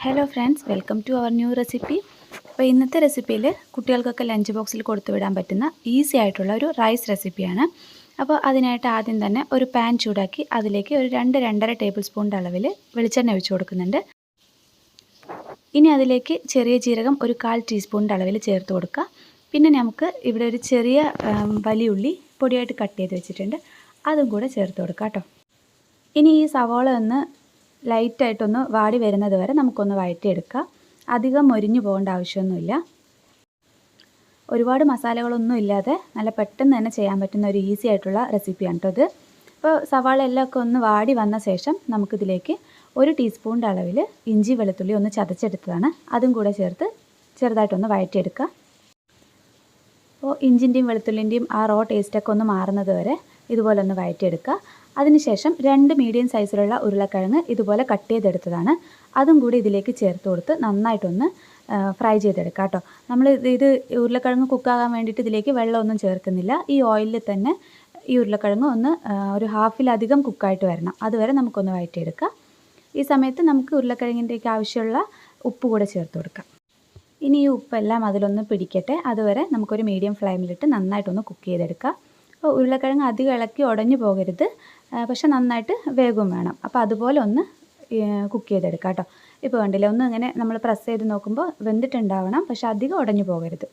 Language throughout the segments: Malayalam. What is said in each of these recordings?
Hello friends, welcome to our new recipe. അപ്പോൾ ഇന്നത്തെ റെസിപ്പിയിൽ കുട്ടികൾക്കൊക്കെ ലഞ്ച് ബോക്സിൽ കൊടുത്തു വിടാൻ പറ്റുന്ന ഈസി ആയിട്ടുള്ള ഒരു റൈസ് റെസിപ്പിയാണ്. അപ്പോൾ അതിനായിട്ട് ആദ്യം തന്നെ ഒരു പാൻ ചൂടാക്കി അതിലേക്ക് ഒരു 2-2.5 ടേബിൾ സ്പൂണിൻ്റെ അളവിൽ വെളിച്ചെണ്ണ ഒഴിച്ച് കൊടുക്കുന്നുണ്ട്. ഇനി അതിലേക്ക് ചെറിയ ജീരകം ഒരു 1/4 ടീസ്പൂണിൻ്റെ അളവിൽ ചേർത്ത് കൊടുക്കുക. പിന്നെ നമുക്ക് ഇവിടെ ഒരു ചെറിയ വലിയ ഉള്ളി പൊടിയായിട്ട് കട്ട് ചെയ്ത് വെച്ചിട്ടുണ്ട്, അതും കൂടെ ചേർത്ത് കൊടുക്കുക കേട്ടോ. ഇനി ഈ സവാള ഒന്ന് ലൈറ്റായിട്ടൊന്ന് വാടി വരുന്നത് വരെ നമുക്കൊന്ന് വഴറ്റിയെടുക്കാം. അധികം മൊരിഞ്ഞു പോകേണ്ട ആവശ്യമൊന്നുമില്ല. ഒരുപാട് മസാലകളൊന്നും ഇല്ലാതെ നല്ല പെട്ടെന്ന് തന്നെ ചെയ്യാൻ പറ്റുന്ന ഒരു ഈസി ആയിട്ടുള്ള റെസിപ്പിയാണ് കേട്ടോ ഇത്. അപ്പോൾ സവാള എല്ലാം ഒക്കെ ഒന്ന് വാടി വന്ന ശേഷം നമുക്കിതിലേക്ക് 1 ടീസ്പൂണിൻ്റെ അളവിൽ ഇഞ്ചി വെളുത്തുള്ളി ഒന്ന് ചതച്ചെടുത്തതാണ്, അതും കൂടെ ചേർത്ത് ചെറുതായിട്ടൊന്ന് വഴറ്റിയെടുക്കുക. അപ്പോൾ ഇഞ്ചിൻ്റെയും വെളുത്തുള്ളിൻ്റെയും ആ റോ ടേസ്റ്റൊക്കെ ഒന്ന് മാറുന്നത് വരെ ഇതുപോലെ ഒന്ന് വഴറ്റിയെടുക്കുക. അതിനുശേഷം 2 മീഡിയം സൈസിലുള്ള ഉരുളക്കിഴങ്ങ് ഇതുപോലെ കട്ട് ചെയ്തെടുത്തതാണ്, അതും കൂടി ഇതിലേക്ക് ചേർത്ത് കൊടുത്ത് നന്നായിട്ടൊന്ന് ഫ്രൈ ചെയ്തെടുക്കുക കേട്ടോ. നമ്മൾ ഇത് ഉരുളക്കിഴങ്ങ് കുക്കാകാൻ വേണ്ടിയിട്ട് ഇതിലേക്ക് വെള്ളമൊന്നും ചേർക്കുന്നില്ല. ഈ ഓയിലിൽ തന്നെ ഈ ഉരുളക്കിഴങ്ങ് ഒന്ന് ഒരു ഹാഫിലധികം കുക്കായിട്ട് വരണം, അതുവരെ നമുക്കൊന്ന് വഴറ്റിയെടുക്കാം. ഈ സമയത്ത് നമുക്ക് ഉരുളക്കിഴങ്ങിൻ്റെയൊക്കെ ആവശ്യമുള്ള ഉപ്പ് കൂടെ ചേർത്ത് കൊടുക്കാം. ഇനി ഈ ഉപ്പെല്ലാം അതിലൊന്ന് പിടിക്കട്ടെ, അതുവരെ നമുക്കൊരു മീഡിയം ഫ്ലെയിമിലിട്ട് നന്നായിട്ടൊന്ന് കുക്ക് ചെയ്തെടുക്കാം. അപ്പോൾ ഉരുളക്കിഴങ്ങ് അധികം ഇളക്കി ഉടഞ്ഞു പോകരുത്, പക്ഷെ നന്നായിട്ട് വേഗവും വേണം. അപ്പോൾ അതുപോലെ ഒന്ന് കുക്ക് ചെയ്തെടുക്കാം കേട്ടോ. ഇപ്പോൾ കണ്ടില്ലേ, ഒന്ന് ഇങ്ങനെ നമ്മൾ പ്രസ് ചെയ്ത് നോക്കുമ്പോൾ വെന്തിട്ടുണ്ടാവണം, പക്ഷെ അധികം ഉടഞ്ഞു പോകരുത്.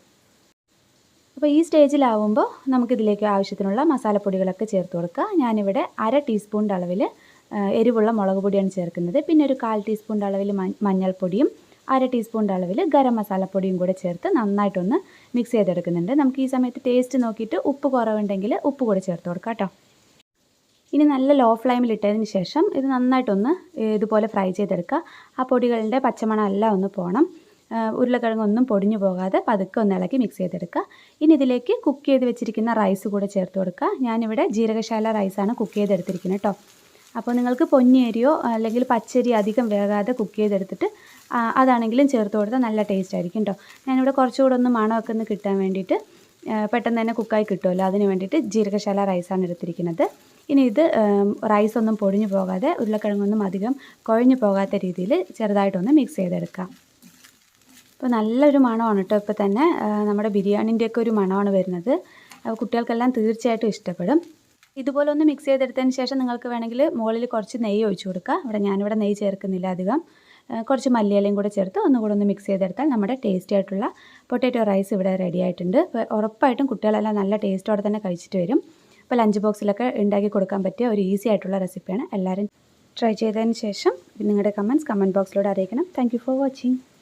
അപ്പോൾ ഈ സ്റ്റേജിലാവുമ്പോൾ നമുക്കിതിലേക്ക് ആവശ്യത്തിനുള്ള മസാലപ്പൊടികളൊക്കെ ചേർത്ത് കൊടുക്കുക. ഞാനിവിടെ 1/2 ടീസ്പൂണിൻ്റെ അളവിൽ എരിവുള്ള മുളക് പൊടിയാണ് ചേർക്കുന്നത്. പിന്നെ ഒരു 1/4 ടീസ്പൂണിൻ്റെ അളവിൽ മഞ്ഞൾപ്പൊടിയും 1/2 ടീസ്പൂണിൻ്റെ അളവിൽ ഗരം മസാലപ്പൊടിയും കൂടെ ചേർത്ത് നന്നായിട്ടൊന്ന് മിക്സ് ചെയ്തെടുക്കുന്നുണ്ട്. നമുക്ക് ഈ സമയത്ത് ടേസ്റ്റ് നോക്കിയിട്ട് ഉപ്പ് കുറവുണ്ടെങ്കിൽ ഉപ്പ് കൂടെ ചേർത്ത് കൊടുക്കാം കേട്ടോ. ഇനി നല്ല ലോ ഫ്ലെയിമിലിട്ടതിന് ശേഷം ഇത് നന്നായിട്ടൊന്ന് ഇതുപോലെ ഫ്രൈ ചെയ്തെടുക്കുക. ആ പൊടികളുടെ പച്ചമണം എല്ലാം ഒന്ന് പോകണം. ഉരുളക്കിഴങ്ങൊന്നും പൊടിഞ്ഞു പോകാതെ പതുക്കെ ഒന്ന് ഇളക്കി മിക്സ് ചെയ്തെടുക്കുക. ഇനി ഇതിലേക്ക് കുക്ക് ചെയ്ത് വെച്ചിരിക്കുന്ന റൈസ് കൂടെ ചേർത്ത് കൊടുക്കുക. ഞാനിവിടെ ജീരകശാല റൈസാണ് കുക്ക് ചെയ്തെടുത്തിരിക്കുന്നത് കേട്ടോ. അപ്പോൾ നിങ്ങൾക്ക് പൊന്നിയരിയോ അല്ലെങ്കിൽ പച്ചരി അധികം വേകാതെ കുക്ക് ചെയ്തെടുത്തിട്ട് അതാണെങ്കിലും ചേർത്ത് കൊടുത്താൽ നല്ല ടേസ്റ്റ് ആയിരിക്കും കേട്ടോ. ഞാനിവിടെ കുറച്ചുകൂടെ ഒന്ന് മണമൊക്കെ ഒന്ന് കിട്ടാൻ വേണ്ടിയിട്ട് പെട്ടെന്ന് തന്നെ കുക്കായി കിട്ടുമല്ലോ, അതിന് വേണ്ടിയിട്ട് ജീരകശാല റൈസാണ് എടുത്തിരിക്കുന്നത്. ഇനി ഇത് റൈസൊന്നും പൊടിഞ്ഞു പോകാതെ ഉരുളക്കിഴങ്ങൊന്നും അധികം കുഴഞ്ഞു പോകാത്ത രീതിയിൽ ചെറുതായിട്ടൊന്ന് മിക്സ് ചെയ്തെടുക്കാം. അപ്പോൾ നല്ലൊരു മണമാണ് കേട്ടോ. ഇപ്പോൾ തന്നെ നമ്മുടെ ബിരിയാണിൻ്റെയൊക്കെ ഒരു മണമാണ് വരുന്നത്. കുട്ടികൾക്കെല്ലാം തീർച്ചയായിട്ടും ഇഷ്ടപ്പെടും. ഇതുപോലെ ഒന്ന് മിക്സ് ചെയ്തെടുത്തതിന് ശേഷം നിങ്ങൾക്ക് വേണമെങ്കിൽ മുകളിൽ കുറച്ച് നെയ്യ് ഒഴിച്ചു കൊടുക്കുക. ഞാനിവിടെ നെയ്യ് ചേർക്കുന്നില്ല അധികം. കുറച്ച് മല്ലിയിലയും കൂടെ ചേർത്ത് ഒന്നുകൂടെ ഒന്ന് മിക്സ് ചെയ്തെടുത്താൽ നമ്മുടെ ടേസ്റ്റി ആയിട്ടുള്ള പൊട്ടാറ്റോ റൈസ് ഇവിടെ റെഡി ആയിട്ടുണ്ട്. അപ്പോൾ ഉറപ്പായിട്ടും കുട്ടികളെല്ലാം നല്ല ടേസ്റ്റോടെ തന്നെ കഴിച്ചിട്ട് വരും. അപ്പോൾ ലഞ്ച് ബോക്സിലൊക്കെ ഉണ്ടാക്കി കൊടുക്കാൻ പറ്റിയ ഒരു ഈസി ആയിട്ടുള്ള റെസിപ്പിയാണ്. എല്ലാവരും ട്രൈ ചെയ്തതിന് ശേഷം നിങ്ങളുടെ കമൻറ്റ് ബോക്സിലൂടെ അറിയിക്കണം. Thank you for watching.